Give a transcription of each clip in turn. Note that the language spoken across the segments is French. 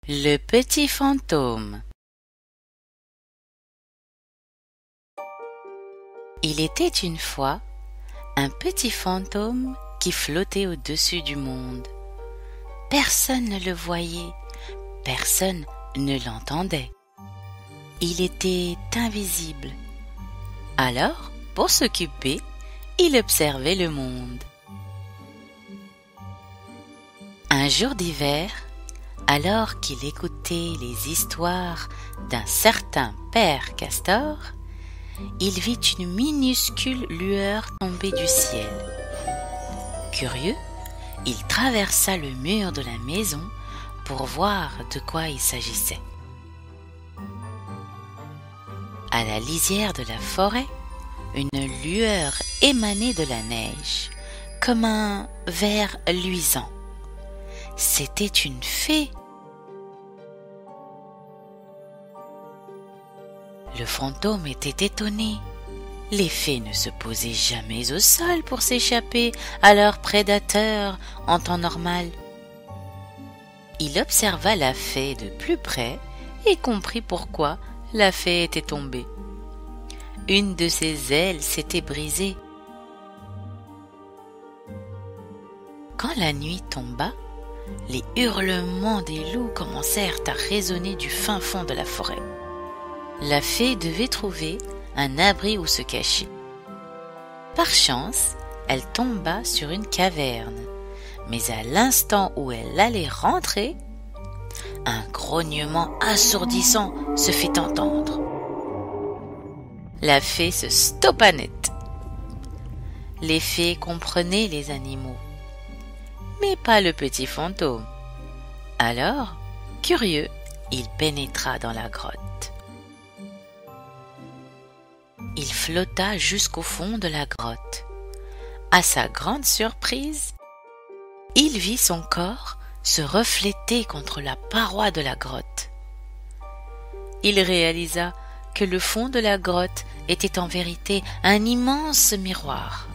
Le petit fantôme. Il était une fois un petit fantôme qui flottait au-dessus du monde. Personne ne le voyait, personne ne l'entendait. Il était invisible. Alors, pour s'occuper, il observait le monde. Un jour d'hiver, alors qu'il écoutait les histoires d'un certain père Castor, il vit une minuscule lueur tomber du ciel. Curieux, il traversa le mur de la maison pour voir de quoi il s'agissait. À la lisière de la forêt, une lueur émanait de la neige, comme un verre luisant. C'était une fée. Le fantôme était étonné. Les fées ne se posaient jamais au sol pour s'échapper à leurs prédateurs en temps normal. Il observa la fée de plus près et comprit pourquoi la fée était tombée. Une de ses ailes s'était brisée. Quand la nuit tomba, les hurlements des loups commencèrent à résonner du fin fond de la forêt. La fée devait trouver un abri où se cacher. Par chance, elle tomba sur une caverne, mais à l'instant où elle allait rentrer, un grognement assourdissant se fit entendre. La fée se stoppa net. Les fées comprenaient les animaux, mais pas le petit fantôme. Alors, curieux, il pénétra dans la grotte. Il flotta jusqu'au fond de la grotte. À sa grande surprise, il vit son corps se refléter contre la paroi de la grotte. Il réalisa que le fond de la grotte était en vérité un immense miroir.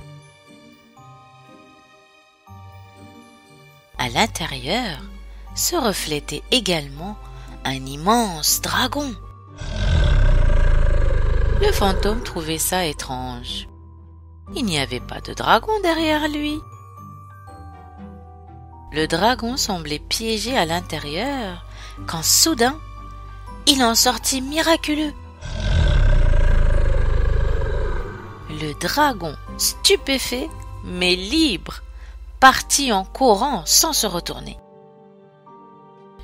À l'intérieur se reflétait également un immense dragon. Le fantôme trouvait ça étrange. Il n'y avait pas de dragon derrière lui. Le dragon semblait piégé à l'intérieur quand soudain, il en sortit miraculeux. Le dragon, stupéfait mais libre, partit en courant sans se retourner.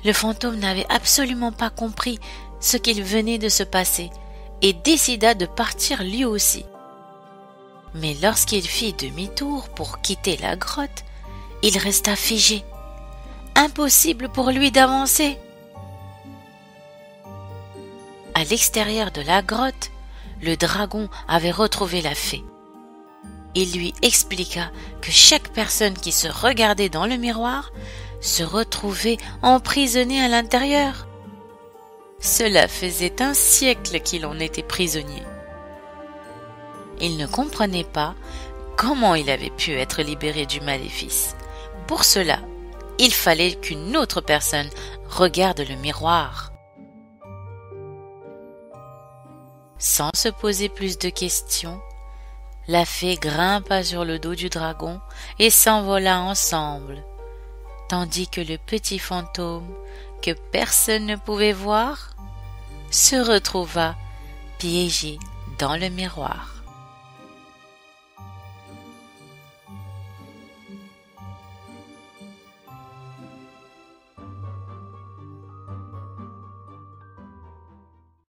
Le fantôme n'avait absolument pas compris ce qu'il venait de se passer et décida de partir lui aussi. Mais lorsqu'il fit demi-tour pour quitter la grotte, il resta figé. Impossible pour lui d'avancer. À l'extérieur de la grotte, le dragon avait retrouvé la fée. Il lui expliqua que chaque personne qui se regardait dans le miroir se retrouvait emprisonnée à l'intérieur. Cela faisait un siècle qu'il en était prisonnier. Il ne comprenait pas comment il avait pu être libéré du maléfice. Pour cela, il fallait qu'une autre personne regarde le miroir. Sans se poser plus de questions, la fée grimpa sur le dos du dragon et s'envola ensemble, tandis que le petit fantôme, que personne ne pouvait voir, se retrouva piégé dans le miroir.